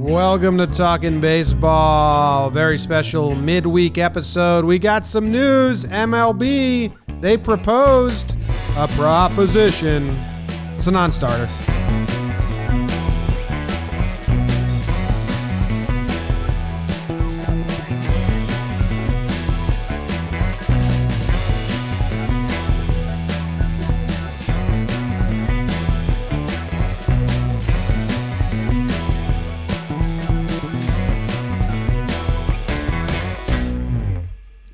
Welcome to Talkin Baseball. Very special midweek episode. We got some news. MLB, they proposed a proposition. It's a non-starter.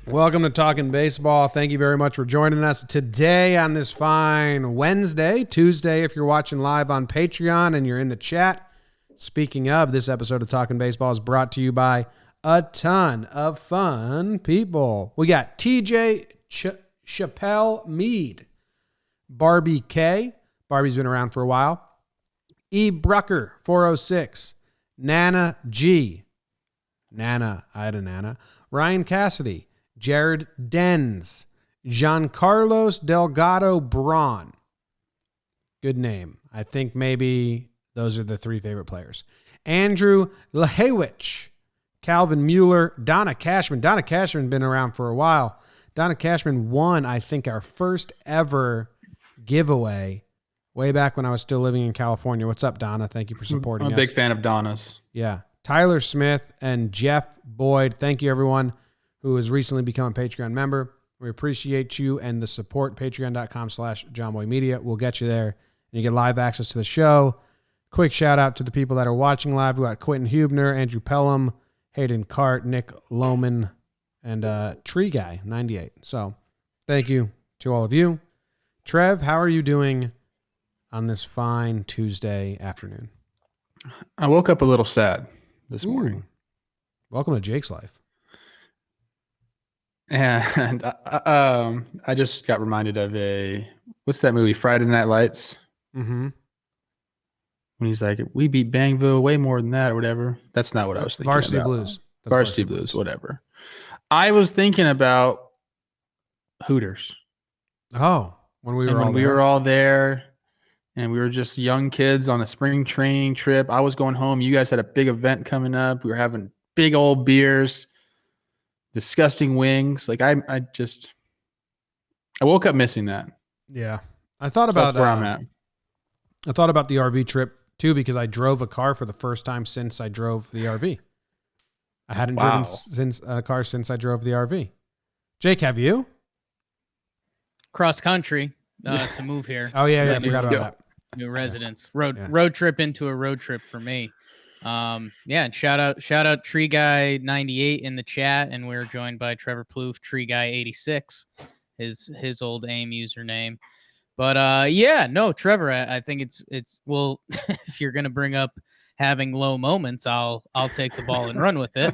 Welcome to Talkin Baseball. Thank you very much for joining us today on this fine Wednesday, Tuesday, if you're watching live on Patreon and you're in the chat. Speaking of, this episode of Talkin Baseball is brought to you by a ton of fun people. We got TJ Chappelle Mead, Barbie K. Barbie's been around for a while. E. Brucker, 406. Nana G. Nana, I had a Nana. Ryan Cassidy. Jared Denz, Giancarlos Delgado Braun. Good name. I think maybe those are the three favorite players. Andrew Lehewich, Calvin Mueller, Donna Cashman. Donna Cashman been around for a while. Donna Cashman won, I think, our first ever giveaway way back when I was still living in California. What's up, Donna? Thank you for supporting us. I'm a big fan of Donna's. Yeah. Tyler Smith and Jeff Boyd. Thank you, everyone who has recently become a Patreon member. We appreciate you and the support. Patreon.com/JOMBOY Media. We'll get you there. And you get live access to the show. Quick shout out to the people that are watching live. We got Quentin Hubner, Andrew Pelham, Hayden Cart, Nick Lohman, and Tree Guy 98. So thank you to all of you. Trev, how are you doing on this fine Tuesday afternoon? I woke up a little sad this morning. Welcome to Jake's life. And I just got reminded of what's that movie, Friday Night Lights? Mm-hmm. When he's like, we beat Bangville way more than that or whatever. That's not what I was thinking Varsity about. Blues. That's Varsity Blues, whatever. I was thinking about Hooters. Oh, when we were all there and we were just young kids on a spring training trip. I was going home. You guys had a big event coming up. We were having big old beers. Disgusting wings. Like I woke up missing that. Yeah. I thought about that's where I'm at. I thought about the RV trip too, because I drove a car for the first time since I drove the RV. I hadn't driven a car since I drove the RV. Jake, have you? Cross country to move here. Oh yeah, I forgot about that. New residence. Road trip into a road trip for me. And shout out Tree Guy 98 in the chat, and we're joined by Trevor Plouffe, Tree Guy 86, his old AIM username. But Trevor, I think it's well, if you're gonna bring up having low moments, I'll take the ball and run with it.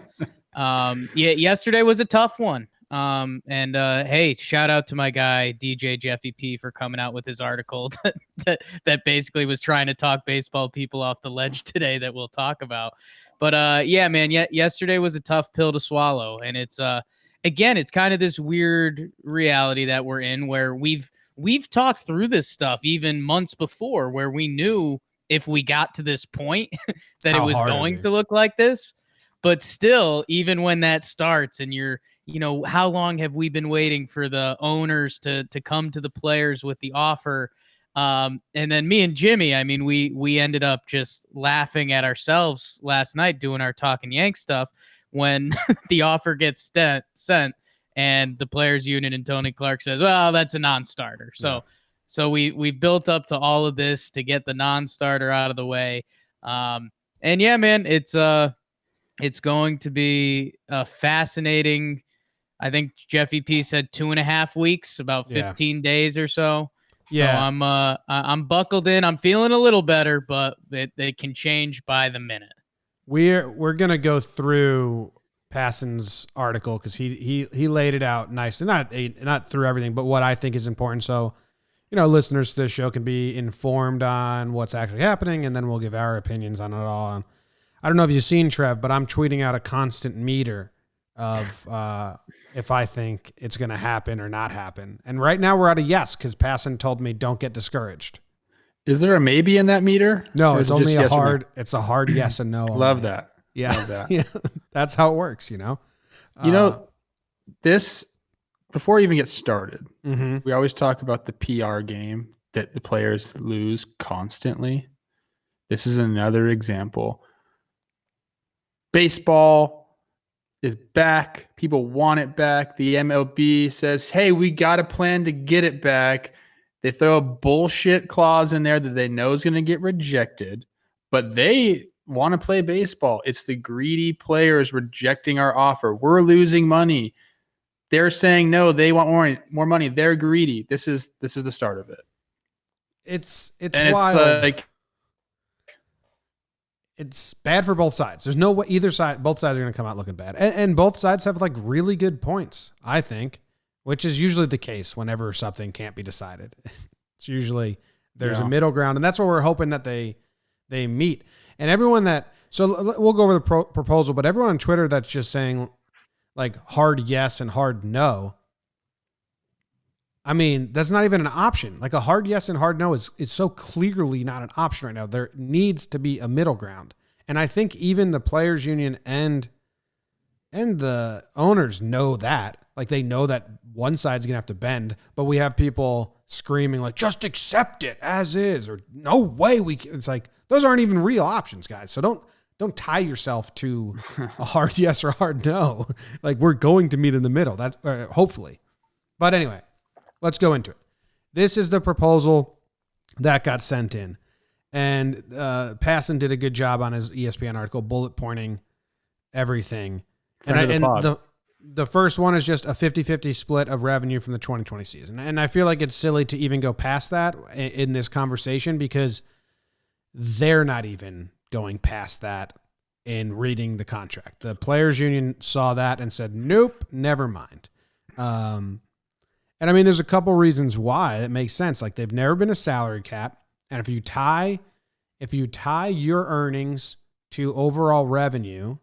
Yesterday was a tough one. Hey, shout out to my guy DJ Jeffy P for coming out with his article that basically was trying to talk baseball people off the ledge today that we'll talk about. But yesterday was a tough pill to swallow, and it's again, it's kind of this weird reality that we're in where we've talked through this stuff even months before, where we knew if we got to this point that it was going to look like this. But still, even when that starts and how long have we been waiting for the owners to come to the players with the offer? And then me and Jimmy, I mean, we ended up just laughing at ourselves last night doing our Talkin' Yank stuff when the offer gets sent and the players union and Tony Clark says, well, that's a non-starter. So we built up to all of this to get the non-starter out of the way. It's going to be a fascinating. I think Jeffy P said 2.5 weeks, about 15 days or so. So I'm buckled in. I'm feeling a little better, but it can change by the minute. We're gonna go through Passan's article because he laid it out nicely. Not through everything, but what I think is important. So, listeners to this show can be informed on what's actually happening, and then we'll give our opinions on it all. And I don't know if you've seen, Trev, but I'm tweeting out a constant meter of if I think it's going to happen or not happen. And right now we're at a yes because Passan told me don't get discouraged. Is there a maybe in that meter? No, Or it's is it only just a yes or no? hard. It's a hard yes and no. Love only. that. Yeah, Love that. yeah, that's how it works. This before we even get started, Mhm. we always talk about the PR game that the players lose constantly. This is another example. Baseball is back. People want it back. The MLB says, hey, we got a plan to get it back. They throw a bullshit clause in there that they know is going to get rejected, but they want to play baseball. It's the greedy players rejecting our offer. We're losing money. They're saying no, they want more money. They're greedy. This is the start of it. It's And wild. it's like, it's bad for both sides. There's no way either side. Both sides are going to come out looking bad, and both sides have like really good points, I think, which is usually the case whenever something can't be decided. It's usually there's a middle ground, and that's what we're hoping that they meet. And everyone that we'll go over the proposal, but everyone on Twitter that's just saying like hard yes and hard no. I mean, that's not even an option. Like a hard yes and hard no is so clearly not an option right now. There needs to be a middle ground. And I think even the players union and the owners know that. Like they know that one side's going to have to bend, but we have people screaming like, just accept it as is, or no way we can. It's like, those aren't even real options, guys. So don't tie yourself to a hard yes or hard no. Like we're going to meet in the middle. That's hopefully. But anyway, let's go into it. This is the proposal that got sent in. And Passon did a good job on his ESPN article, bullet pointing everything. The first one is just a 50-50 split of revenue from the 2020 season. And I feel like it's silly to even go past that in this conversation because they're not even going past that in reading the contract. The players union saw that and said, nope, never mind. And I mean, there's a couple reasons why it makes sense. Like they've never been a salary cap. And if you tie your earnings to overall revenue,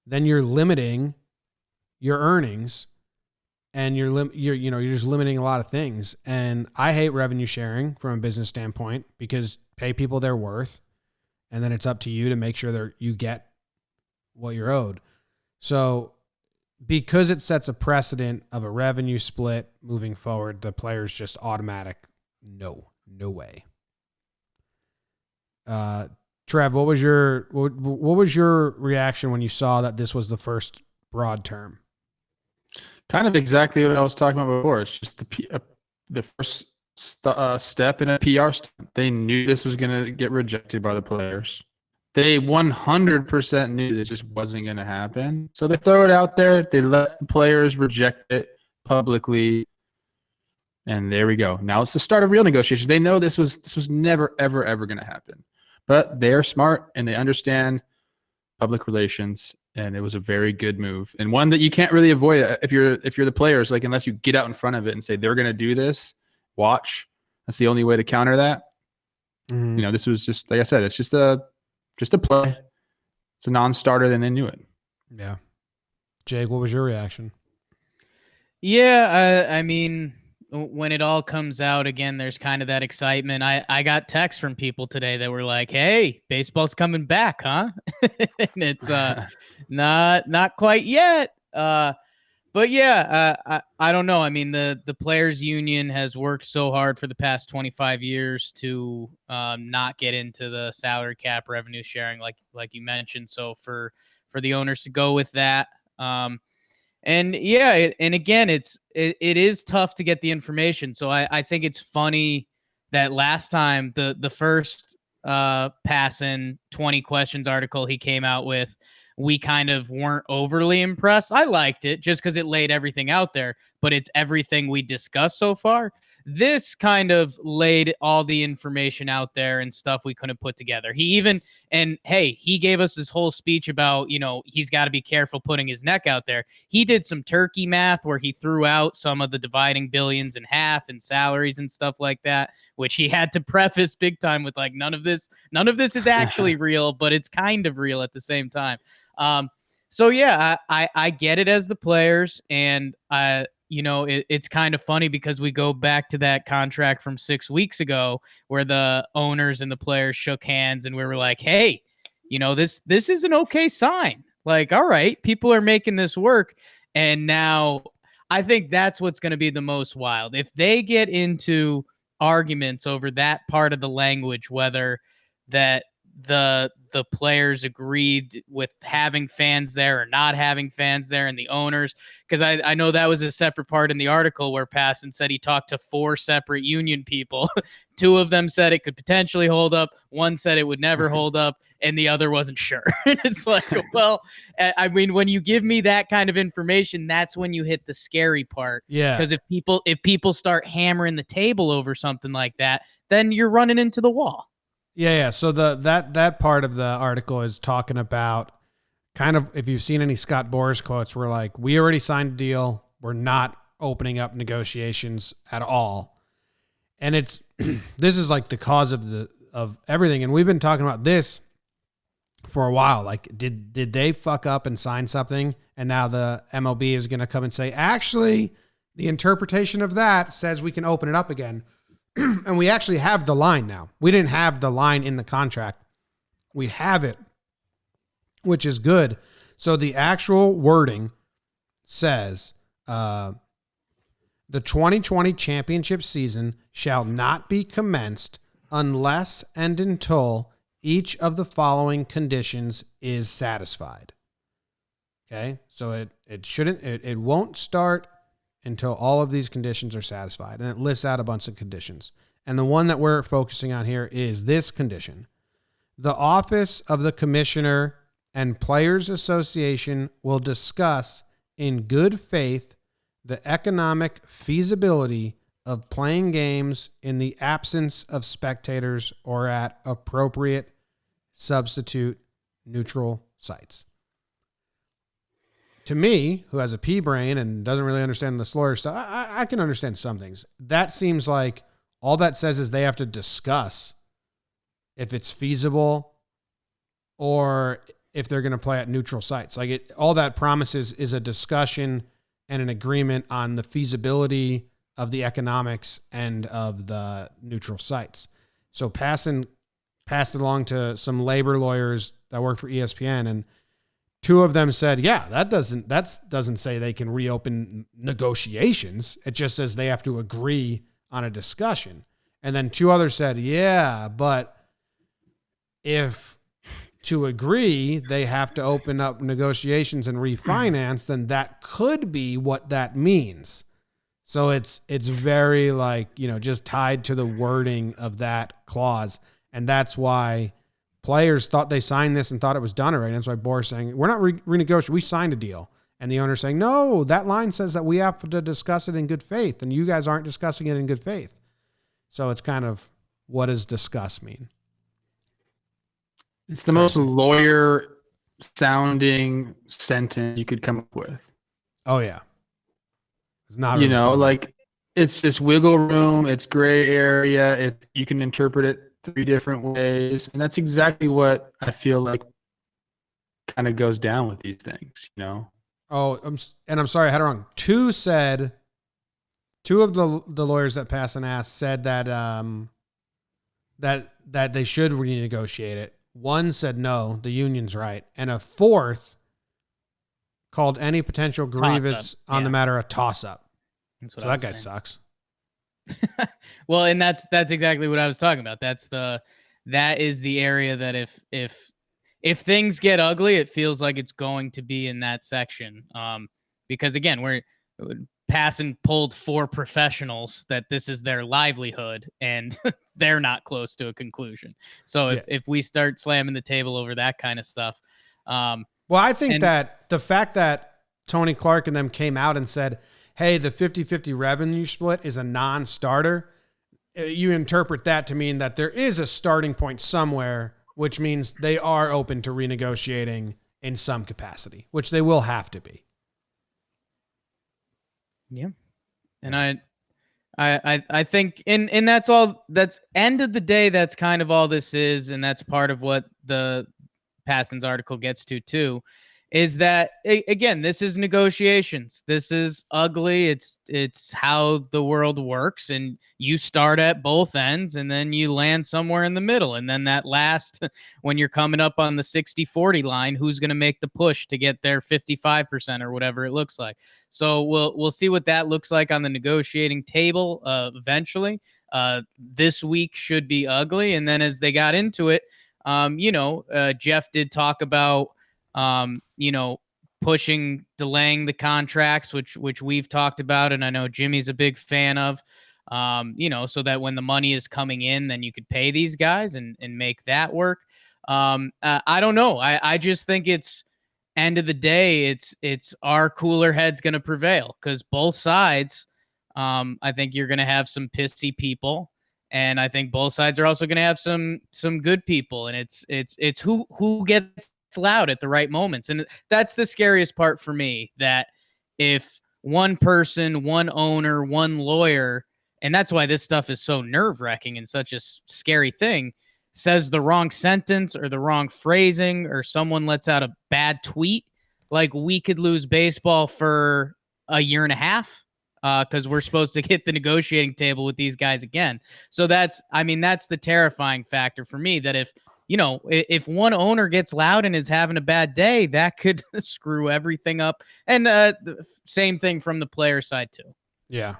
then you're limiting your earnings and you're just limiting a lot of things. And I hate revenue sharing from a business standpoint because pay people their worth. And then it's up to you to make sure that you get what you're owed. So because it sets a precedent of a revenue split moving forward, the players just automatic, no way. Trev, what was your reaction when you saw that this was the first broad term? kind of exactly what I was talking about before. It's just the first step in a PR stunt. They knew this was going to get rejected by the players. They 100% knew it just wasn't going to happen. So they throw it out there. They let the players reject it publicly. And there we go. Now it's the start of real negotiations. They know this was never, ever, ever going to happen. But they're smart and they understand public relations. And it was a very good move. And one that you can't really avoid if you're the players, like unless you get out in front of it and say they're going to do this, watch. That's the only way to counter that. Mm-hmm. You know, this was just, like I said, it's just a play. It's a non-starter, and they knew it. Yeah. Jake, what was your reaction? Yeah, I mean, when it all comes out again, there's kind of that excitement. I got texts from people today that were like, "Hey, baseball's coming back, huh?" And it's not quite yet. But yeah, I don't know. I mean, the players union has worked so hard for the past 25 years to not get into the salary cap revenue sharing, like you mentioned. So for the owners to go with that, and yeah, and again, it is tough to get the information. So I think it's funny that last time the first Passon 20 questions article he came out with, we kind of weren't overly impressed. I liked it just because it laid everything out there, but it's everything we discussed so far. This kind of laid all the information out there and stuff we couldn't put together. He gave us this whole speech about, he's got to be careful putting his neck out there. He did some turkey math where he threw out some of the dividing billions in half and salaries and stuff like that, which he had to preface big time with like, none of this is actually real, but it's kind of real at the same time. So yeah, I get it as the players, and it's kind of funny because we go back to that contract from 6 weeks ago where the owners and the players shook hands and we were like, hey, this is an okay sign. Like, all right, people are making this work. And now I think that's what's going to be the most wild. If they get into arguments over that part of the language, whether that the players agreed with having fans there or not having fans there, and the owners, because I know that was a separate part in the article where Passon said he talked to 4 separate union people. 2 of them said it could potentially hold up, one said it would never hold up, and the other wasn't sure. It's like, well, I mean, when you give me that kind of information, that's when you hit the scary part. Yeah, because if people start hammering the table over something like that, then you're running into the wall. Yeah. So that part of the article is talking about kind of, if you've seen any Scott Boras quotes, we're like, we already signed a deal. We're not opening up negotiations at all. And it's, this is like the cause of everything. And we've been talking about this for a while. Like, did they fuck up and sign something? And now the MLB is going to come and say, actually, the interpretation of that says we can open it up again. And we actually have the line now. We didn't have the line in the contract. We have it, which is good. So the actual wording says, the 2020 championship season shall not be commenced unless and until each of the following conditions is satisfied. Okay. So it won't start until all of these conditions are satisfied. And it lists out a bunch of conditions. And the one that we're focusing on here is this condition. The office of the commissioner and Players Association will discuss in good faith the economic feasibility of playing games in the absence of spectators or at appropriate substitute neutral sites. To me, who has a pea brain and doesn't really understand the lawyer stuff, I can understand some things. That seems like all that says is they have to discuss if it's feasible or if they're going to play at neutral sites. Like all that promises is a discussion and an agreement on the feasibility of the economics and of the neutral sites. So passed it along to some labor lawyers that work for ESPN, and 2 of them said, yeah, that doesn't say they can reopen negotiations. It just says they have to agree on a discussion. And then 2 others said, yeah, but if to agree they have to open up negotiations and refinance, then that could be what that means. So it's very just tied to the wording of that clause. And that's why players thought they signed this and thought it was done already. That's why Boras saying, we're not renegotiating. We signed a deal. And the owner saying, no, that line says that we have to discuss it in good faith. And you guys aren't discussing it in good faith. So it's kind of, what does discuss mean? It's the most lawyer sounding sentence you could come up with. Oh yeah. It's not, really like it's this wiggle room. It's gray area. You can interpret it 3 different ways. And that's exactly what I feel like kind of goes down with these things, Oh, I'm sorry, I had it wrong. 2 of the lawyers that Passon asked said that that they should renegotiate it. 1 said no, the union's right, and a 4th called any potential grievance on the matter a toss-up. So that guy sucks. Well, and that's exactly what I was talking about. That is the area that if things get ugly, it feels like it's going to be in that section. Because again, we're Passon pulled 4 professionals that this is their livelihood, and they're not close to a conclusion. So if we start slamming the table over that kind of stuff, well, I think that the fact that Tony Clark and them came out and said, hey, the 50-50 revenue split is a non-starter, you interpret that to mean that there is a starting point somewhere, which means they are open to renegotiating in some capacity, which they will have to be. Yeah. And I think and that's end of the day, that's kind of all this is, and that's part of what the Passon's article gets to too, is that again, this is negotiations. This is ugly. It's how the world works, and you start at both ends and then you land somewhere in the middle. And then that last, when you're coming up on the 60-40 line, who's going to make the push to get their 55% or whatever it looks like. So we'll see what that looks like on the negotiating table eventually. This week should be ugly. And then as they got into it, Jeff did talk about delaying the contracts, which we've talked about, and I know Jimmy's a big fan of, so that when the money is coming in, then you could pay these guys and make that work. I don't know. I just think it's end of the day, it's our cooler heads going to prevail, because both sides, I think you're going to have some pissy people. And I think both sides are also going to have some good people, and it's who gets loud at the right moments. And that's the scariest part for me, that if one person, one owner, one lawyer, and that's why this stuff is so nerve-wracking and such a scary thing, says the wrong sentence or the wrong phrasing, or someone lets out a bad tweet, like we could lose baseball for a year and a half. Because we're supposed to hit the negotiating table with these guys again. So that's the terrifying factor for me, that if one owner gets loud and is having a bad day, that could screw everything up. And same thing from the player side too. Yeah.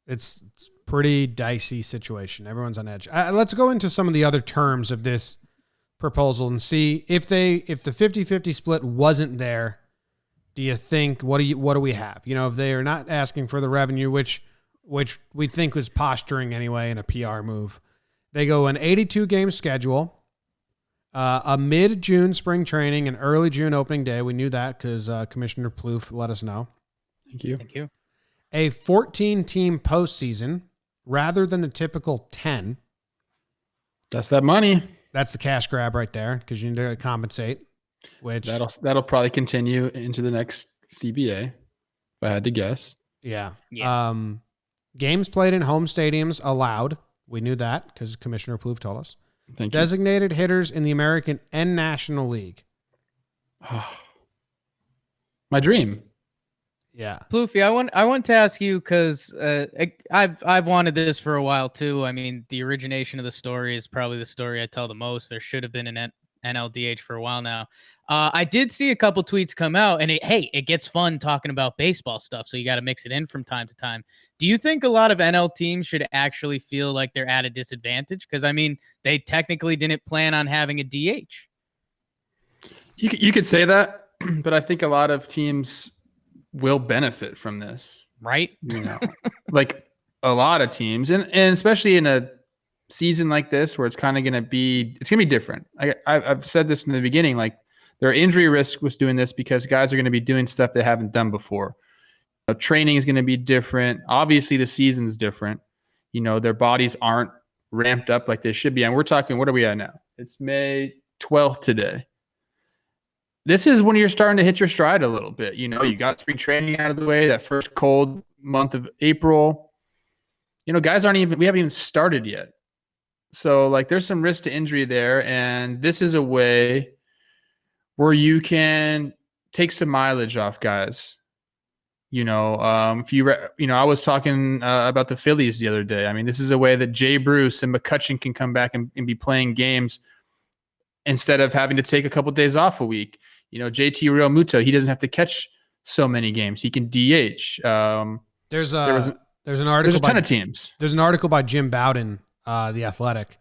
It's pretty dicey situation. Everyone's on edge. Let's go into some of the other terms of this proposal and see if the 50-50 split wasn't there. Do you think, what do we have? If they are not asking for the revenue, which we think was posturing anyway and a PR move, they go an 82-game schedule, a mid-June spring training, and early June opening day. We knew that because Commissioner Plouffe let us know. Thank you. Thank you. A 14-team postseason rather than the typical 10. That's that money. That's the cash grab right there, because you need to compensate. Which that'll probably continue into the next CBA, if I had to guess. Yeah. Games played in home stadiums allowed. We knew that because Commissioner Plouffe told us. Thank you. Designated hitters in the American and National League. My dream. Yeah. Plouffe, I want to ask you, because I've wanted this for a while too. I mean, the origination of the story is probably the story I tell the most. There should have been an NLDH for a while now. I did see a couple tweets come out, and it gets fun talking about baseball stuff, so you got to mix it in from time to time. Do you think a lot of NL teams should actually feel like they're at a disadvantage? Because, they technically didn't plan on having a DH. You could say that, but I think a lot of teams will benefit from this. Right? Like a lot of teams, and especially in a season like this, where it's kind of going to be different. I've said this in the beginning, like there are injury risks with doing this because guys are going to be doing stuff they haven't done before. Training is going to be different. Obviously the season's different. Their bodies aren't ramped up like they should be. And we're talking, what are we at now? It's May 12th today. This is when you're starting to hit your stride a little bit. You got spring training out of the way, that first cold month of April. Guys we haven't even started yet. So, there's some risk to injury there, and this is a way where you can take some mileage off guys. If I was talking about the Phillies the other day. This is a way that Jay Bruce and McCutchen can come back and be playing games instead of having to take a couple of days off a week. JT Realmuto, he doesn't have to catch so many games. He can DH. There's an article. There's a ton of teams. There's an article by Jim Bowden, The Athletic,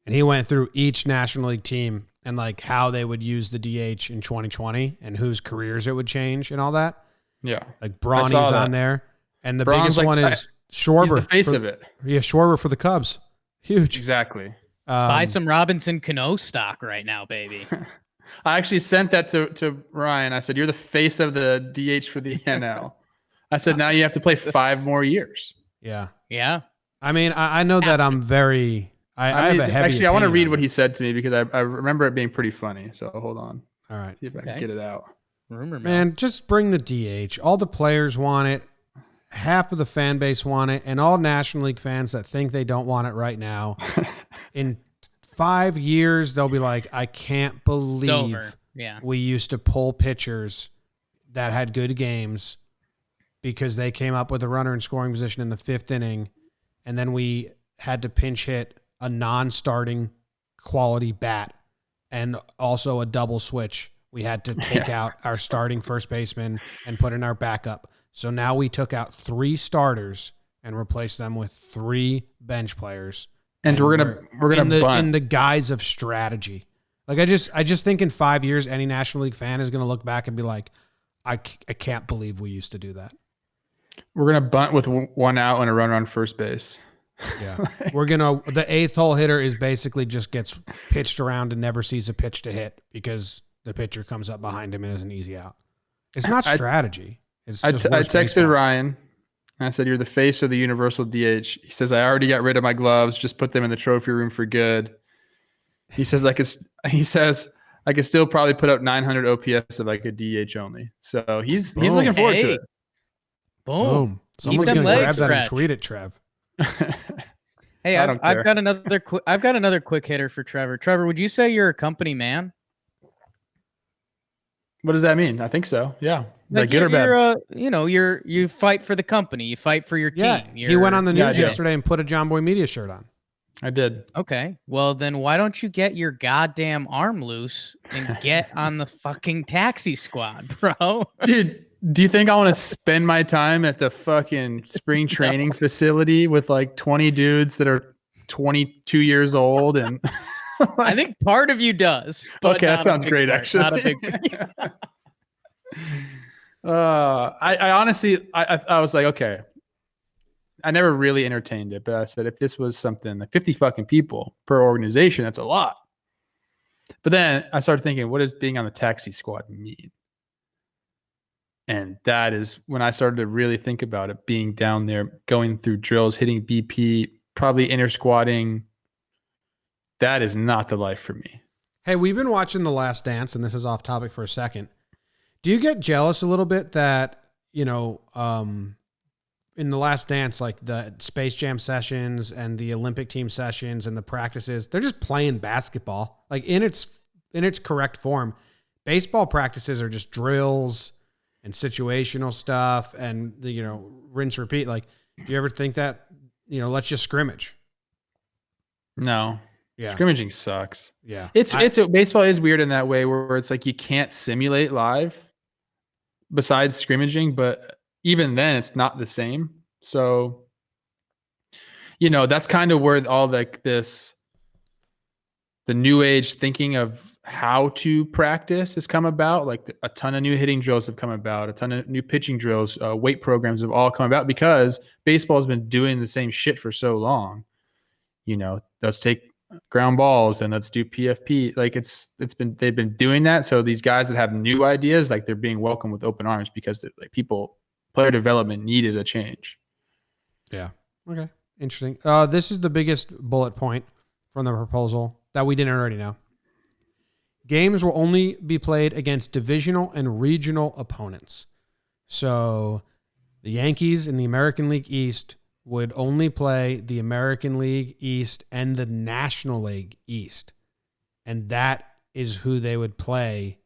and he went through each National League team and how they would use the DH in 2020 and whose careers it would change and all that. Yeah. Braun's on there. And the biggest one is Schwarber. He's the face of it. Yeah, Schwarber for the Cubs. Huge. Exactly. Buy some Robinson Cano stock right now, baby. I actually sent that to Ryan. I said, you're the face of the DH for the NL. I said, now you have to play 5 more years. Yeah. Yeah. I know that I'm very... I have a heavy Actually, I want to read on what he said to me because I remember it being pretty funny. So hold on. All right. See if I can get it out. Rumor mill. Man, just bring the DH. All the players want it. Half of the fan base want it. And all National League fans that think they don't want it right now, in 5 years, they'll be like, I can't believe Yeah. we used to pull pitchers that had good games because they came up with a runner in scoring position in the 5th inning, and then we had to pinch hit a non-starting quality bat and also a double switch. We had to take out our starting first baseman and put in our backup. So now we took out 3 starters and replaced them with 3 bench players. And we're gonna bunt in the guise of strategy. Like I just think in 5 years, any National League fan is gonna look back and be like, I can't believe we used to do that. We're gonna bunt with 1 out and a runner on first base. Yeah, the 8th hole hitter is basically just gets pitched around and never sees a pitch to hit because the pitcher comes up behind him and is an easy out. It's not strategy. I texted baseball. Ryan. And I said, "You're the face of the universal DH." He says, "I already got rid of my gloves. Just put them in the trophy room for good." He says, "I could still probably put up 900 OPS if I could DH only." So he's looking forward to it. Boom! Someone's gonna grab that and tweet it, Trev. Hey, I've got another quick hitter for Trevor. Trevor, would you say you're a company man? What does that mean? I think so. Yeah. Like good or bad? You fight for the company. You fight for your team. He went on the news yesterday and put a JOMBOY media shirt on. I did. Okay. Well, then why don't you get your goddamn arm loose and get on the fucking taxi squad, bro? Dude, do you think I want to spend my time at the fucking spring training facility with like 20 dudes that are 22 years old? And I think part of you does. Okay, that sounds great, actually. Not a big I honestly, I was like, okay. I never really entertained it, but I said, if this was something like 50 fucking people per organization, that's a lot. But then I started thinking, what does being on the taxi squad mean? And that is when I started to really think about it, being down there, going through drills, hitting BP, probably inter squatting. That is not the life for me. Hey, we've been watching The Last Dance, and this is off topic for a second. Do you get jealous a little bit that, in The Last Dance, like the Space Jam sessions and the Olympic team sessions and the practices, they're just playing basketball, like in its correct form. Baseball practices are just drills and situational stuff and rinse, repeat. Like, do you ever think that, let's just scrimmage? No. Yeah. Scrimmaging sucks. Yeah. Baseball is weird in that way where it's like you can't simulate live besides scrimmaging, but even then it's not the same. So, that's kind of where all the new age thinking of how to practice has come about. Like a ton of new hitting drills have come about, a ton of new pitching drills, weight programs have all come about because baseball has been doing the same shit for so long. Let's take ground balls and let's do PFP. Like they've been doing that. So these guys that have new ideas, like they're being welcomed with open arms because player development needed a change. Yeah. Okay. Interesting. This is the biggest bullet point from the proposal that we didn't already know. Games will only be played against divisional and regional opponents. So the Yankees in the American League East would only play the American League East and the National League East. And that is who they would play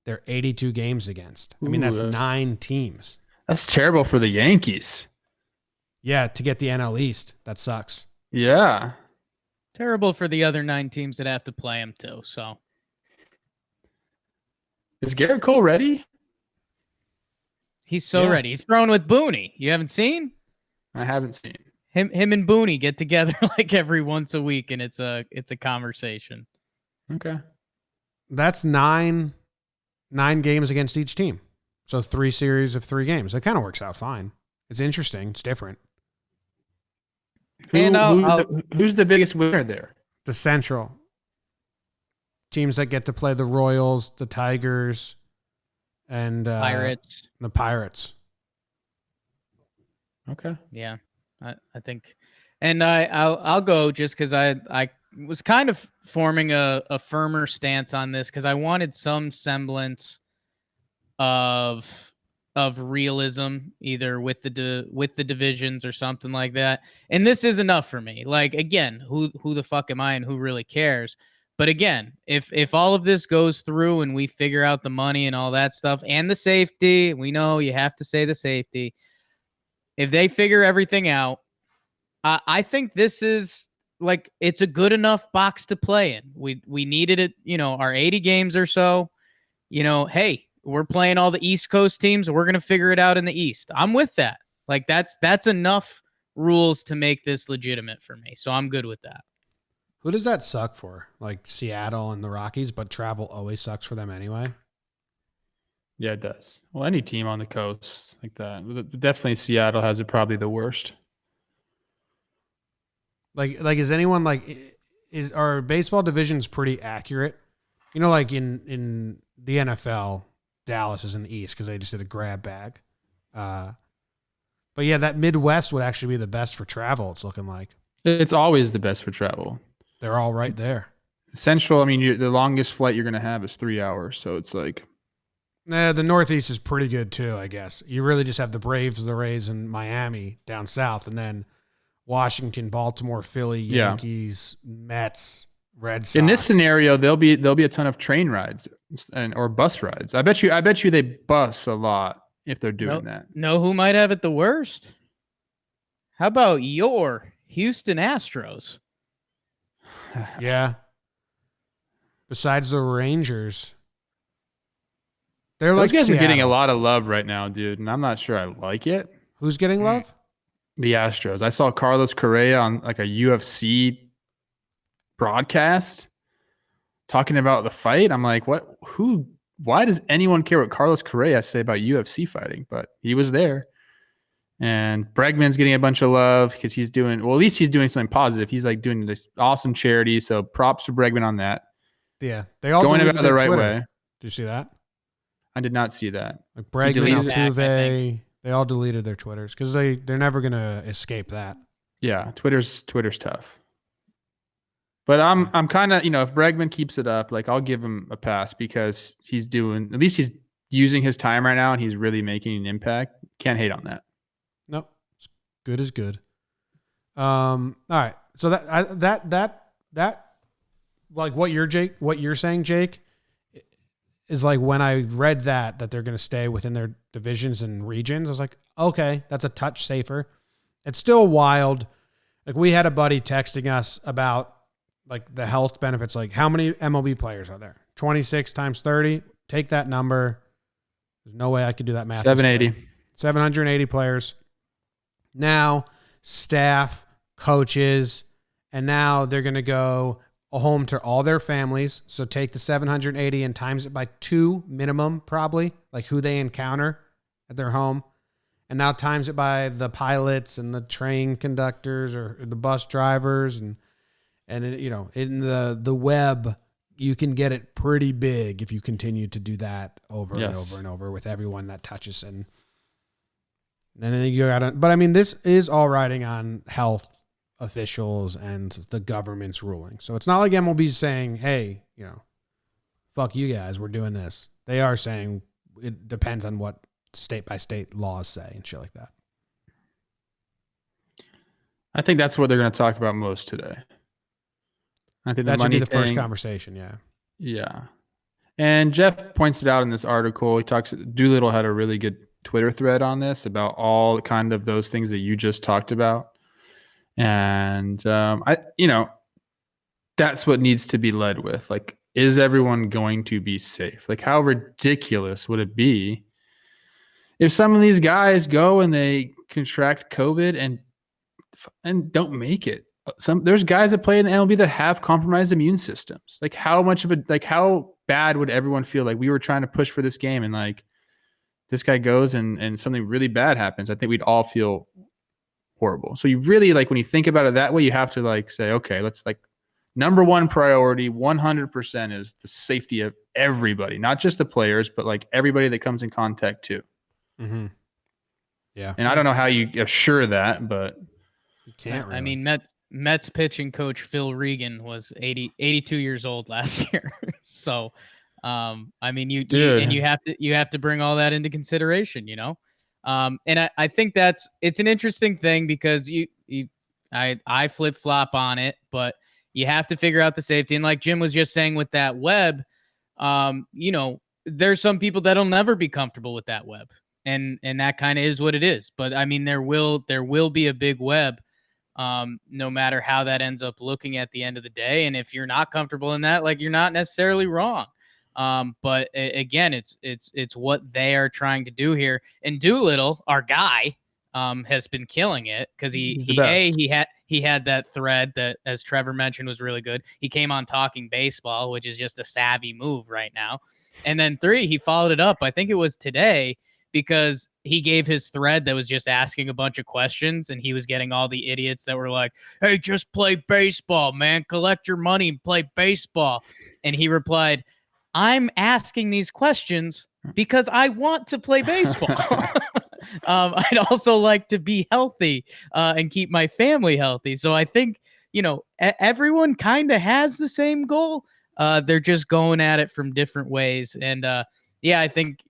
their 82 games against. I mean, that's 9 teams. That's terrible for the Yankees. Yeah, to get the NL East. That sucks. Yeah. Terrible for the other 9 teams that have to play them too. So, is Garrett Cole ready? He's so ready. He's throwing with Booney. You haven't seen? I haven't seen. Him and Booney get together like every once a week, and it's a conversation. Okay. That's 9 games against each team. So 3 series of 3 games. That kind of works out fine. It's interesting. It's different. Who's the biggest winner there? The Central. Teams that get to play the Royals, the Tigers, and Pirates. The Pirates. Okay. Yeah, I think, and I'll go just because I was kind of forming a firmer stance on this because I wanted some semblance of realism, either with the divisions or something like that. And this is enough for me. Like, again, who the fuck am I and who really cares? But again, if all of this goes through and we figure out the money and all that stuff and the safety, we know you have to say the safety. If they figure everything out, I think this is like it's a good enough box to play in. We needed it, our 80 games or so. Hey, we're playing all the East Coast teams. We're gonna figure it out in the East. I'm with that. Like that's enough rules to make this legitimate for me. So I'm good with that. Who does that suck for? Like Seattle and the Rockies, but travel always sucks for them anyway. Yeah, it does. Well, any team on the coast like that. Definitely Seattle has it probably the worst. Like is anyone like is our baseball divisions pretty accurate? Like in the NFL, Dallas is in the East because they just did a grab bag. But yeah, that Midwest would actually be the best for travel. It's looking like it's always the best for travel. They're all right there. Central, I mean, the longest flight you're going to have is 3 hours. So it's like. The Northeast is pretty good too, I guess. You really just have the Braves, the Rays, and Miami down south, and then Washington, Baltimore, Philly, Yankees, Mets, Red Sox. In this scenario, there'll be a ton of train rides or bus rides. I bet you they bus a lot if they're doing that. Know who might have it the worst? How about your Houston Astros? Yeah. Besides the Rangers. They're Those like guys Seattle. are getting a lot of love right now, dude, and I'm not sure I like it. Who's getting love? The Astros. I saw Carlos Correa on like a UFC broadcast talking about the fight. I'm like, what? Who? Why does anyone care what Carlos Correa say about UFC fighting? But he was there. And Bregman's getting a bunch of love because he's doing, well, at least he's doing something positive. He's like doing this awesome charity. So props to Bregman on that. Yeah. They all going about it the right Twitter. way. Did you see that? I did not see that. Like Bregman, Altuve, they all deleted their Twitters because they're never going to escape that. Yeah. Twitter's tough. But I'm kind of, if Bregman keeps it up, like I'll give him a pass because he's at least he's using his time right now and he's really making an impact. Can't hate on that. Nope. Good is good. All right. So that like what you're saying, Jake, is like when I read that they're going to stay within their divisions and regions, I was like, okay, that's a touch safer. It's still wild. Like we had a buddy texting us about like the health benefits, like how many MLB players are there? 26 times 30. Take that number. There's no way I could do that math. 780. 780 players. Now, staff, coaches, and now they're going to go home to all their families. So take the 780 and times it by 2 minimum, probably, like who they encounter at their home. And now times it by the pilots and the train conductors or the bus drivers. And in the web, you can get it pretty big if you continue to do that over and over and over with everyone that touches. And then you gotta, but I mean, this is all riding on health officials and the government's ruling. So it's not like MLB's saying, hey, fuck you guys, we're doing this. They are saying it depends on what state by state laws say and shit like that. I think that's what they're going to talk about most today. I think that should be the first conversation. Yeah. Yeah. And Jeff points it out in this article. He talks, Doolittle had a really good Twitter thread on this about all kind of those things that you just talked about. And, that's what needs to be led with. Like, is everyone going to be safe? Like, how ridiculous would it be if some of these guys go and they contract COVID and don't make it? There's guys that play in the MLB that have compromised immune systems. Like, how bad would everyone feel? Like, we were trying to push for this game and like this guy goes and something really bad happens. I think we'd all feel horrible. So you really, like, when you think about it that way, you have to like say, okay, let's like, number one priority 100% is the safety of everybody, not just the players, but like everybody that comes in contact too. Mm-hmm. Yeah. And I don't know how you assure that, but you can't really. I mean, Mets pitching coach Phil Regan was 82 years old last year. So, I mean, you have to bring all that into consideration, and I think it's an interesting thing because I flip flop on it, but You have to figure out the safety. And like Jim was just saying with that web, there's some people that'll never be comfortable with that web. And that kind of is what it is. But I mean, there will be a big web, no matter how that ends up looking at the end of the day. And if you're not comfortable in that, like, you're not necessarily wrong. But again, it's what they are trying to do here. And Doolittle, our guy, has been killing it because he had that thread that, as Trevor mentioned, was really good. He came on Talking Baseball, which is just a savvy move right now. And then 3, he followed it up. I think it was today, because he gave his thread that was just asking a bunch of questions, and he was getting all the idiots that were like, "Hey, just play baseball, man. Collect your money and play baseball." And he replied, "I'm asking these questions because I want to play baseball. I'd also like to be healthy and keep my family healthy." So I think, everyone kind of has the same goal. They're just going at it from different ways. And I think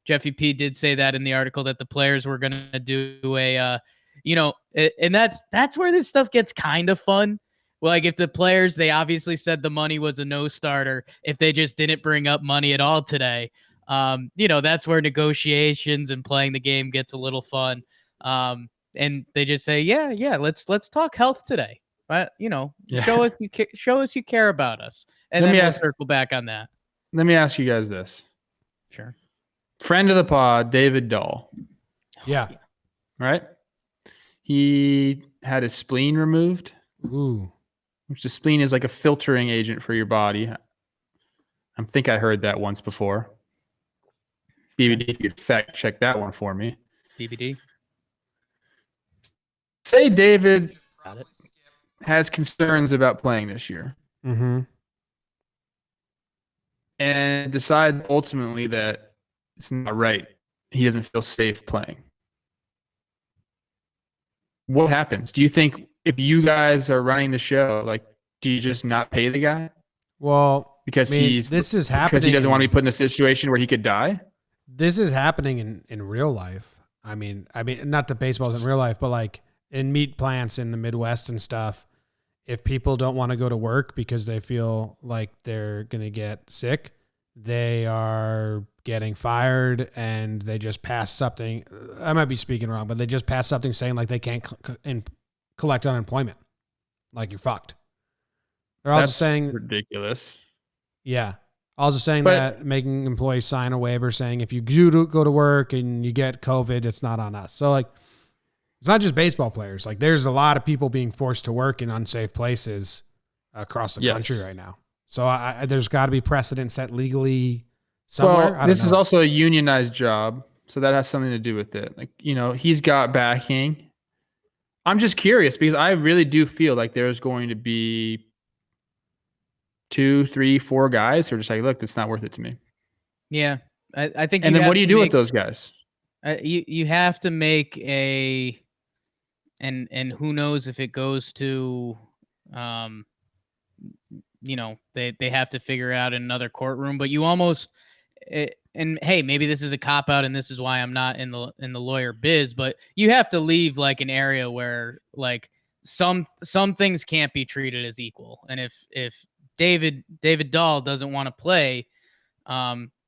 Jeffy P did say that in the article, that the players were going to do and that's where this stuff gets kind of fun. Like, if the players, they obviously said the money was a no starter if they just didn't bring up money at all today. That's where negotiations and playing the game gets a little fun. And they just say, let's talk health today. But, show us you care about us. And then we'll circle back on that. Let me ask you guys this. Sure. Friend of the pod, David Dahl. Yeah. Right? He had his spleen removed. Ooh. Which the spleen is like a filtering agent for your body. I think I heard that once before. BBD, if you could fact check that one for me. BBD. Say David has concerns about playing this year. Mm-hmm. And decide ultimately that it's not right. He doesn't feel safe playing. What happens? Do you think, if you guys are running the show, like, do you just not pay the guy? Well, because this is happening because he doesn't want to be put in a situation where he could die. This is happening in real life. I mean, not that baseball's in real life, but like in meat plants in the Midwest and stuff. If people don't want to go to work because they feel like they're going to get sick, they are getting fired, and they just pass something. I might be speaking wrong, but they just pass something saying like they can't collect unemployment. Like, you're fucked. They're also saying ridiculous. Yeah. Also saying that making employees sign a waiver saying if you do go to work and you get COVID, it's not on us. So, like, it's not just baseball players. Like, there's a lot of people being forced to work in unsafe places across the country right now. So there's got to be precedent set legally somewhere. Well, this is also a unionized job, so that has something to do with it. Like, he's got backing. I'm just curious because I really do feel like there's going to be 2, 3, 4 guys who are just like, look, it's not worth it to me. Yeah, I think. And then what do you do with those guys? You have to make a, and who knows if it goes to, they have to figure out another courtroom. But you almost, and hey, maybe this is a cop out, and this is why I'm not in the lawyer biz. But you have to leave like an area where like some things can't be treated as equal. And if David Dahl doesn't want to play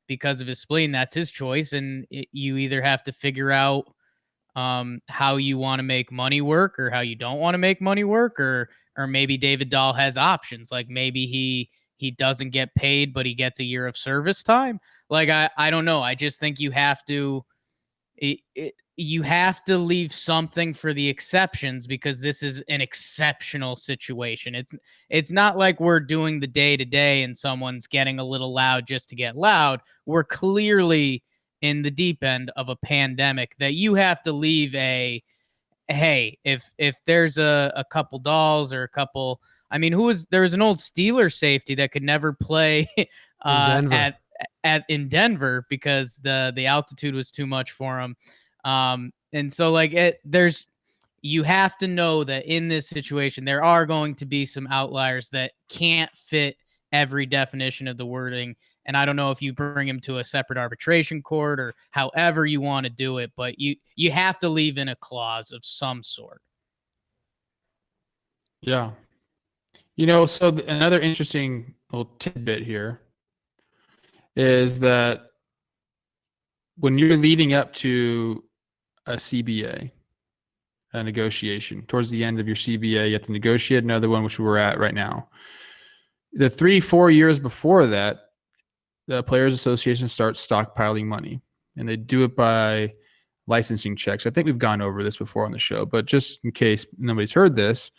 because of his spleen, that's his choice. And you either have to figure out how you want to make money work or how you don't want to make money work, or maybe David Dahl has options. Like, maybe he doesn't get paid, but he gets a year of service time. Like, I don't know. I just think you have to leave something for the exceptions, because this is an exceptional situation. It's not like we're doing the day-to-day and someone's getting a little loud just to get loud. We're clearly in the deep end of a pandemic that you have to leave hey, if there's a couple dolls or a couple, I mean, there was an old Steelers safety that could never play in Denver because the altitude was too much for him. And so like you have to know that in this situation, there are going to be some outliers that can't fit every definition of the wording. And I don't know if you bring him to a separate arbitration court or however you want to do it, but you have to leave in a clause of some sort. Yeah. So another interesting little tidbit here is that when you're leading up to a CBA, a negotiation, towards the end of your CBA, you have to negotiate another one, which we're at right now. The 3-4 years before that, the Players Association starts stockpiling money, and they do it by licensing checks. I think we've gone over this before on the show, but just in case nobody's heard this,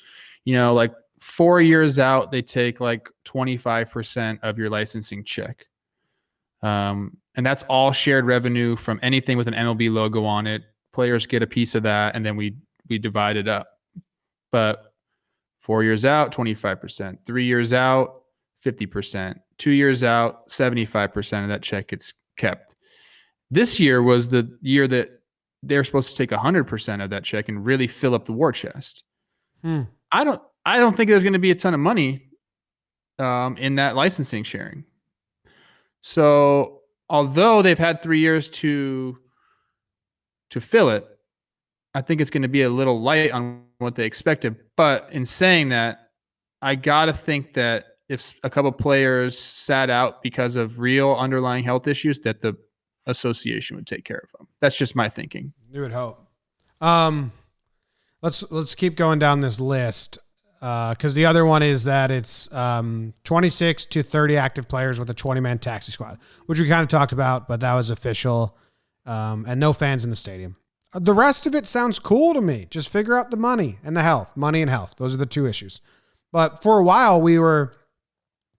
like 4 years out, they take like 25% of your licensing check. And that's all shared revenue from anything with an MLB logo on it. Players get a piece of that, and then we divide it up. But 4 years out, 25%. 3 years out, 50%. 2 years out, 75% of that check gets kept. This year was the year that they're supposed to take 100% of that check and really fill up the war chest. I don't think there's going to be a ton of money in that licensing sharing. So although they've had 3 years to fill it, I think it's going to be a little light on what they expected. But in saying that, I got to think that if a couple players sat out because of real underlying health issues, that the association would take care of them. That's just my thinking. You would hope. Let's keep going down this list because the other one is that it's 26 to 30 active players with a 20-man taxi squad, which we kind of talked about, but that was official, and no fans in the stadium. The rest of it sounds cool to me. Just figure out the money and the health. Money and health. Those are the two issues. But for a while, we were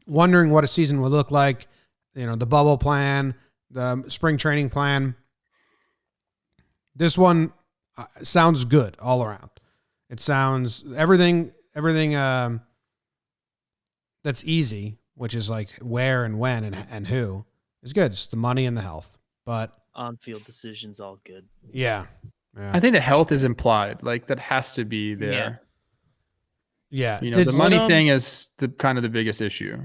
wondering what a season would look like. The bubble plan, the spring training plan. This one sounds good all around. It sounds everything that's easy, which is like where and when and who, is good. It's the money and the health. But on-field decisions, all good. Yeah. I think the health is implied. Like that has to be there. Yeah. The money thing is the kind of the biggest issue.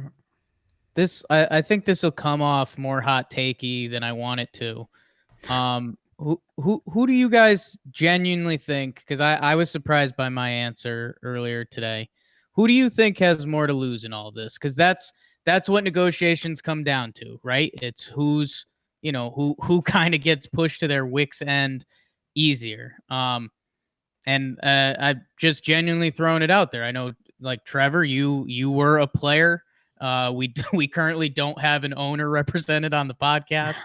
I think this will come off more hot takey than I want it to. Who do you guys genuinely think? Because I was surprised by my answer earlier today. Who do you think has more to lose in all of this? Because that's what negotiations come down to, right? It's who kind of gets pushed to their wits' end easier. And I've just genuinely thrown it out there. I know, like Trevor, you were a player. We currently don't have an owner represented on the podcast.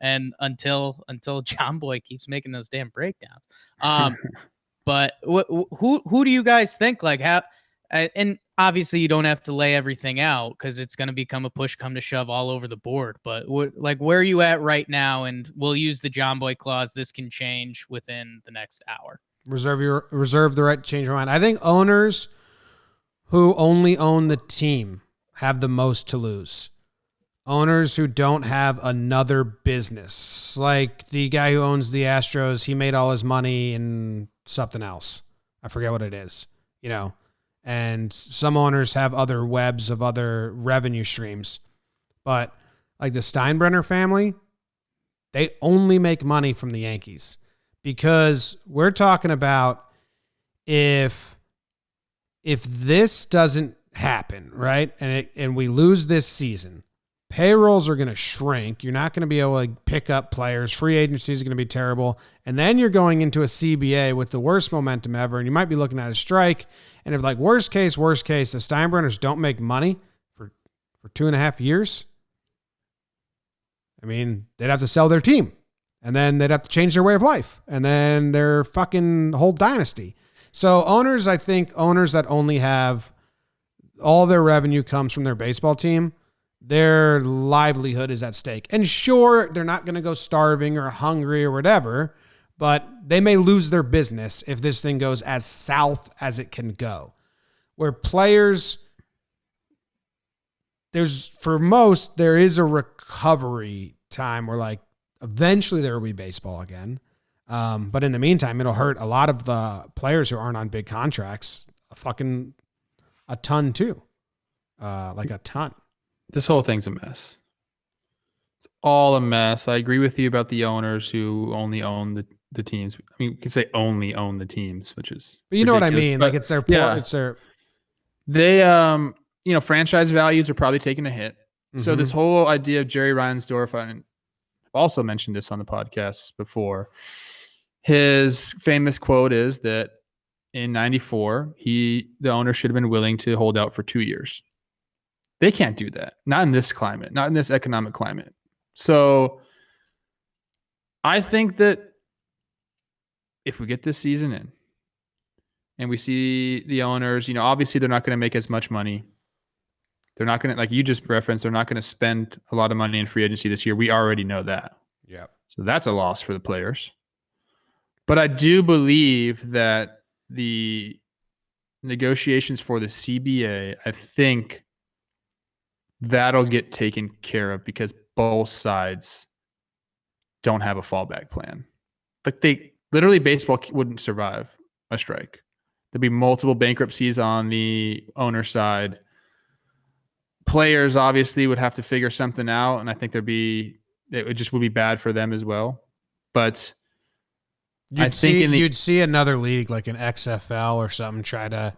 And until JOMBOY keeps making those damn breakdowns. But who do you guys think and obviously you don't have to lay everything out because it's going to become a push come to shove all over the board. But where are you at right now? And we'll use the JOMBOY clause. This can change within the next hour. Reserve the right to change your mind. I think owners who only own the team have the most to lose. Owners who don't have another business, like the guy who owns the Astros, he made all his money in something else. I forget what it is, and some owners have other webs of other revenue streams, but like the Steinbrenner family, they only make money from the Yankees because we're talking about if this doesn't happen, right? And we lose this season, payrolls are going to shrink. You're not going to be able to pick up players. Free agency is going to be terrible. And then you're going into a CBA with the worst momentum ever. And you might be looking at a strike. And if worst case, the Steinbrenners don't make money for 2.5 years, I mean, they'd have to sell their team and then they'd have to change their way of life and then their fucking whole dynasty. So I think owners that only have all their revenue comes from their baseball team, their livelihood is at stake. And sure, they're not going to go starving or hungry or whatever, but they may lose their business if this thing goes as south as it can go. Where players, there is a recovery time where eventually there will be baseball again. But in the meantime, it'll hurt a lot of the players who aren't on big contracts a ton too. A ton. This whole thing's a mess. It's all a mess. I agree with you about the owners who only own the teams. I mean, we can say only own the teams, which is but you know what I mean? But, It's their yeah. it's their They, franchise values are probably taking a hit. So this whole idea of Jerry Reinsdorf, and I've also mentioned this on the podcast before. His famous quote is that in '94, the owner should have been willing to hold out for 2 years. They can't do that. Not in this climate, not in this economic climate. So I think that if we get this season in and we see the owners, obviously they're not going to make as much money. They're not going to, like you just referenced, they're not going to spend a lot of money in free agency this year. We already know that. Yeah. So that's a loss for the players. But I do believe that the negotiations for the CBA, I think that'll get taken care of because both sides don't have a fallback plan. Like baseball wouldn't survive a strike. There'd be multiple bankruptcies on the owner side. Players obviously would have to figure something out, and I think it just would be bad for them as well. But you'd see another league like an XFL or something try to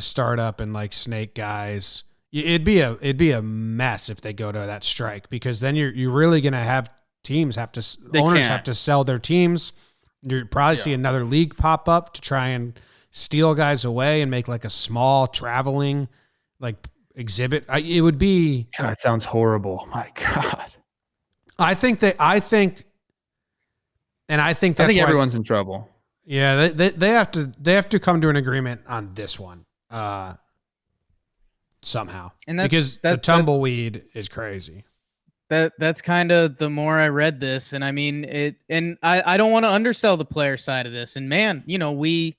start up and like snake guys. It'd be a mess if they go to that strike, because then you're really going to have teams have to sell their teams. You'd probably see another league pop up to try and steal guys away and make like a small traveling like exhibit. It would be. God, it sounds horrible. My God. I think that's why everyone's in trouble. Yeah, they have to come to an agreement on this one somehow, and because the tumbleweed is crazy. That's kind of the more I read this, and I mean it, and I don't want to undersell the player side of this. And man, we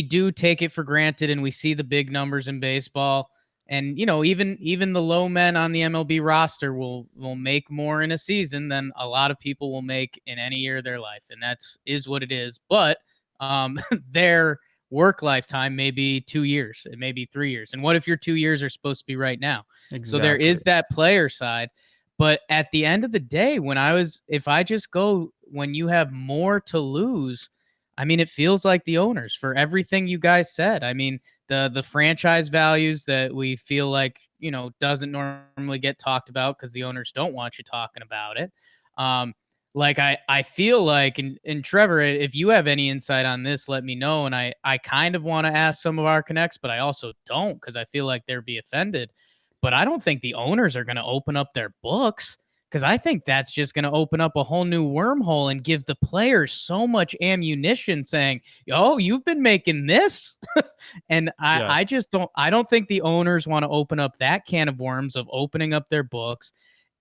do take it for granted, and we see the big numbers in baseball. And, even the low men on the MLB roster will make more in a season than a lot of people will make in any year of their life. And is what it is. But their work lifetime may be 2 years. It may be 3 years. And what if your 2 years are supposed to be right now? Exactly. So there is that player side. But at the end of the day, when you have more to lose, I mean, it feels like the owners for everything you guys said. I mean, the franchise values that we feel like, doesn't normally get talked about because the owners don't want you talking about it. I feel like, and Trevor, if you have any insight on this, let me know. And I kind of want to ask some of our connects, but I also don't, because I feel like they'd be offended. But I don't think the owners are going to open up their books, because I think that's just going to open up a whole new wormhole and give the players so much ammunition saying, oh, you've been making this. And I don't think the owners want to open up that can of worms of opening up their books.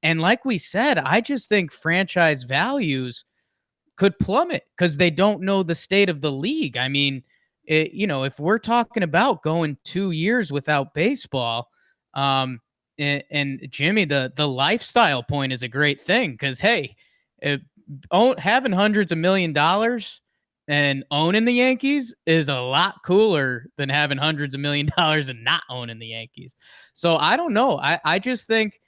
And like we said, I just think franchise values could plummet because they don't know the state of the league. I mean, if we're talking about going 2 years without baseball, and Jimmy, the lifestyle point is a great thing, because hey, having hundreds of $1 million and owning the Yankees is a lot cooler than having hundreds of $1 million and not owning the Yankees. So I don't know. I just think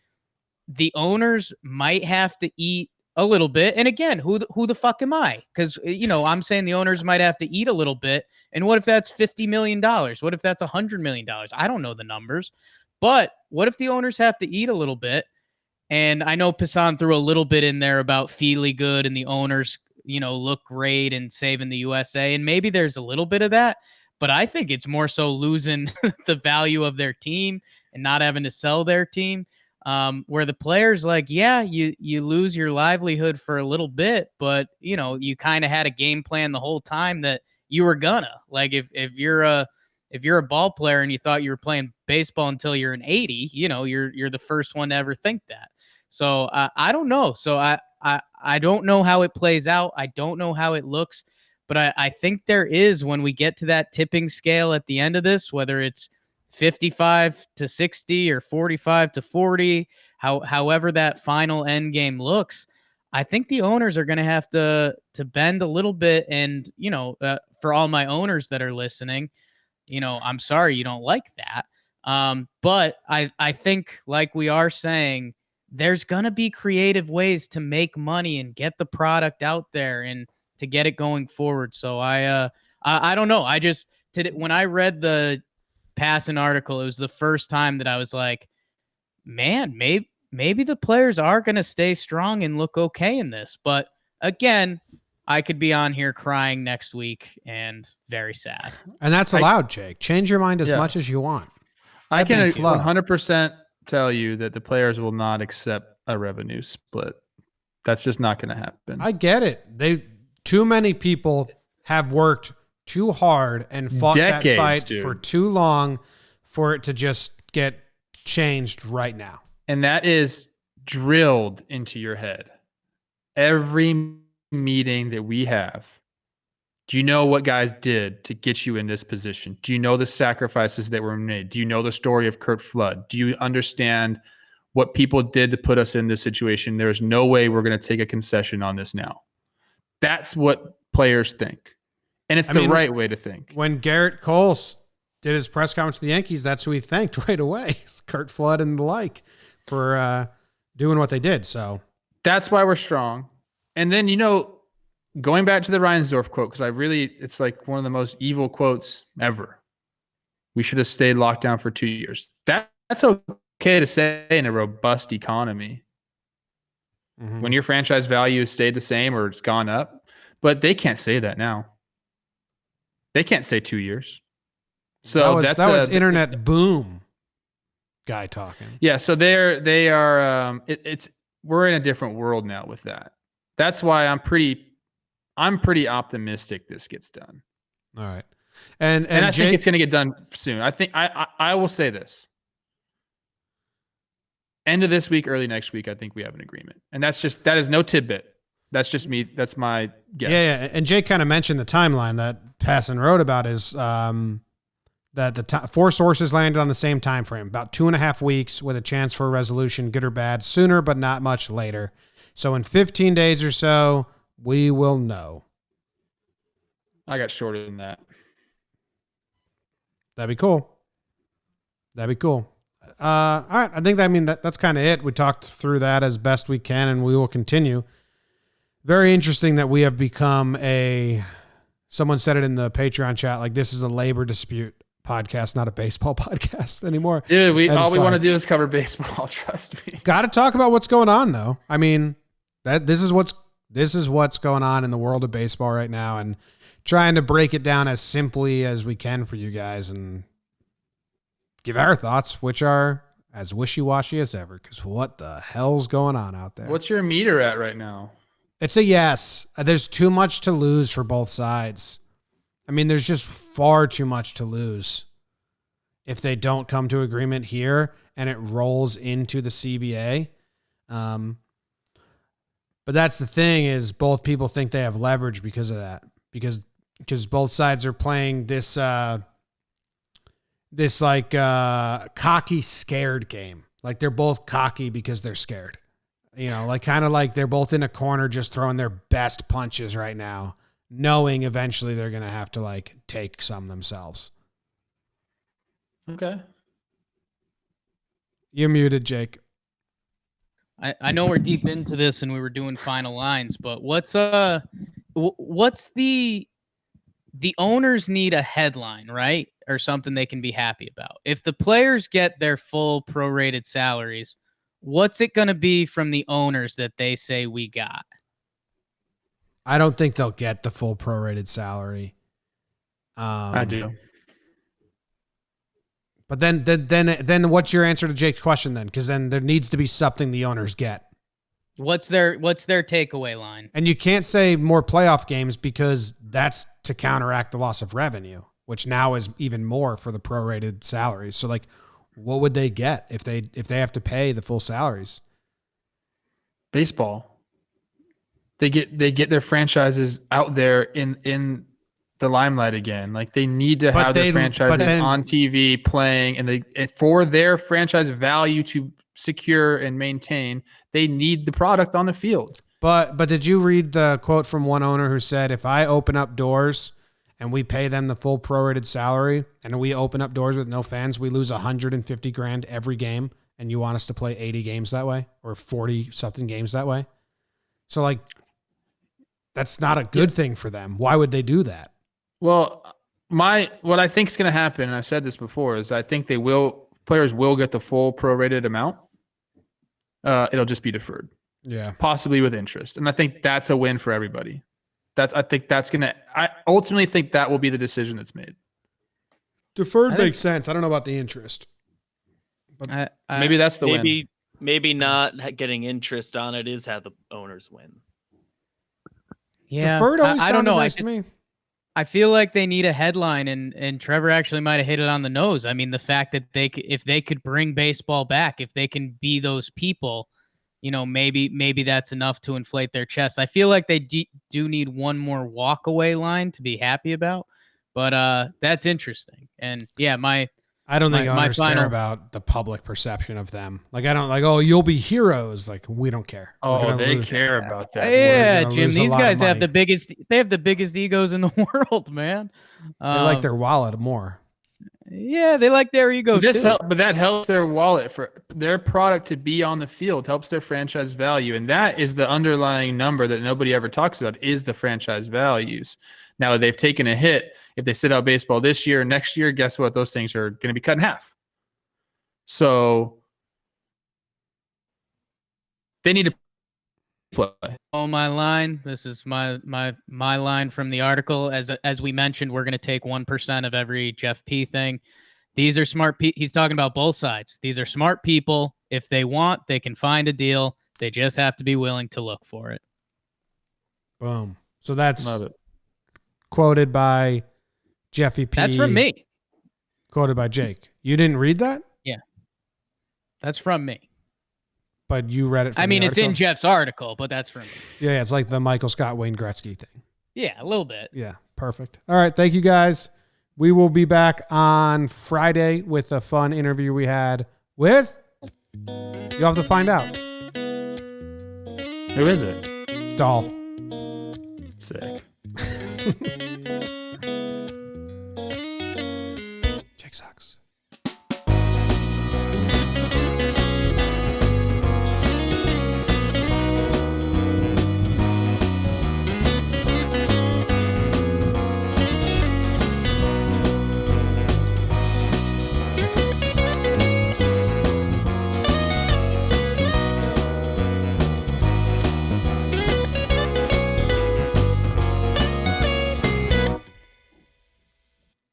the owners might have to eat a little bit. And again, who the fuck am I? Because I'm saying the owners might have to eat a little bit. And what if that's $50 million? What if that's $100 million? I don't know the numbers. But what if the owners have to eat a little bit? And I know Passan threw a little bit in there about Feely good and the owners, look great and saving the USA. And maybe there's a little bit of that. But I think it's more so losing the value of their team and not having to sell their team. Where the players you lose your livelihood for a little bit, but, you kind of had a game plan the whole time that you were gonna. Like if you're a ball player and you thought you were playing baseball until you're an 80, you're the first one to ever think that. So I don't know. So I don't know how it plays out. I don't know how it looks, but I think there is, when we get to that tipping scale at the end of this, whether it's 55 to 60 or 45 to 40, however that final end game looks, I think the owners are going to have to bend a little bit. And, for all my owners that are listening, I'm sorry you don't like that. But I think, like we are saying, there's going to be creative ways to make money and get the product out there and to get it going forward. So I don't know. When I read the Passan article, it was the first time that I was like, man, maybe the players are going to stay strong and look okay in this. But again, I could be on here crying next week and very sad. And that's allowed, Jake. Change your mind as Yeah. much as you want. I can Ebb and flow. 100% tell you that the players will not accept a revenue split. That's just not going to happen. I get it. Too many people have worked too hard and fought Decades, that fight dude. for too long for it to just get changed right now. And that is drilled into your head. Every meeting that we have, do you know what guys did to get you in this position? Do you know the sacrifices that were made? Do you know the story of Kurt Flood? Do you understand what people did to put us in this situation? There's no way we're going to take a concession on this now. That's what players think. And it's the right way to think. When Garrett Cole did his press conference with the Yankees, that's who he thanked right away. Kurt Flood and the like for doing what they did. So that's why we're strong. And then, going back to the Reinsdorf quote, because it's like one of the most evil quotes ever. We should have stayed locked down for 2 years. That's okay to say in a robust economy. Mm-hmm. When your franchise value has stayed the same or it's gone up, but they can't say that now. They can't say 2 years. So that was internet boom guy talking. Yeah. So they are, we're in a different world now with that. That's why I'm pretty optimistic this gets done. All right. And I think it's going to get done soon. I think I will say this. End of this week, early next week, I think we have an agreement. And that is no tidbit. That's just me. That's my guess. Yeah. And Jake kind of mentioned the timeline that Passan wrote about is that four sources landed on the same time frame, about 2.5 weeks with a chance for a resolution, good or bad, sooner but not much later. So in 15 days or so, we will know. I got shorter than that. That'd be cool. All right. I think that's kind of it. We talked through that as best we can, and we will continue. Very interesting that we have become someone said it in the Patreon chat, like this is a labor dispute podcast, not a baseball podcast anymore. Dude, all we want to do is cover baseball. Trust me. Got to talk about what's going on, though. I mean, this is what's going on in the world of baseball right now, and trying to break it down as simply as we can for you guys and give our thoughts, which are as wishy-washy as ever. Because what the hell's going on out there? What's your meter at right now? It's a yes. There's too much to lose for both sides. I mean, there's just far too much to lose if they don't come to agreement here and it rolls into the CBA. But that's the thing is both people think they have leverage because of that. Because both sides are playing this cocky, scared game. Like they're both cocky because they're scared. Kind of like they're both in a corner just throwing their best punches right now, knowing eventually they're going to have to take some themselves. Okay. You're muted, Jake. I know we're deep into this and we were doing final lines, but what's the owners need a headline, right? Or something they can be happy about. If the players get their full prorated salaries, what's it going to be from the owners that they say we got? I don't think they'll get the full prorated salary. I do. But then what's your answer to Jake's question then? Because then there needs to be something the owners get. What's their takeaway line? And you can't say more playoff games because that's to counteract the loss of revenue, which now is even more for the prorated salaries. So what would they get if they have to pay the full salaries? Baseball. They get their franchises out there in the limelight again. Like they need to have their franchises on TV playing, and for their franchise value to secure and maintain, they need the product on the field. But did you read the quote from one owner who said, if I open up doors and we pay them the full prorated salary and we open up doors with no fans, we lose $150,000 every game, and you want us to play 80 games that way or 40 something games that way? So that's not a good thing for them. Why would they do that? Well, what I think is going to happen, and I've said this before, is I think players will get the full prorated amount. It'll just be deferred. Yeah. Possibly with interest. And I think that's a win for everybody. I ultimately think that will be the decision that's made. Deferred makes sense. I don't know about the interest. But maybe that's the win. Maybe not getting interest on it is how the owners win. Yeah. Deferred always I don't sounded know. nice to me. I feel like they need a headline, and Trevor actually might have hit it on the nose. I mean, the fact that if they could bring baseball back, if they can be those people, maybe that's enough to inflate their chest. I feel like they do need one more walkaway line to be happy about, but that's interesting. And yeah, I don't think owners care about the public perception of them. Like, I don't oh, you'll be heroes. Like, we don't care. Oh, they care about that. Yeah, Jim, these guys have the biggest egos in the world, man. They like their wallet more. Yeah, they like their ego too. But that helps their wallet for their product to be on the field, helps their franchise value. And that is the underlying number that nobody ever talks about, is the franchise values. Now, they've taken a hit. If they sit out baseball this year, next year, guess what? Those things are going to be cut in half. So they need to play. Oh, my line. This is my line from the article. As we mentioned, we're going to take 1% of every Jeff P thing. These are smart people. He's talking about both sides. These are smart people. If they want, they can find a deal. They just have to be willing to look for it. Boom. So that's Love it. Quoted by Jeffy P. That's from me. Quoted by Jake. You didn't read that? Yeah. That's from me. But you read it from the it's article? in Jeff's article, but that's from me. Yeah, it's like the Michael Scott, Wayne Gretzky thing. Yeah, a little bit. Yeah, perfect. All right, thank you guys. We will be back on Friday with a fun interview we had with... You'll have to find out. Who is it? Doll. Sick.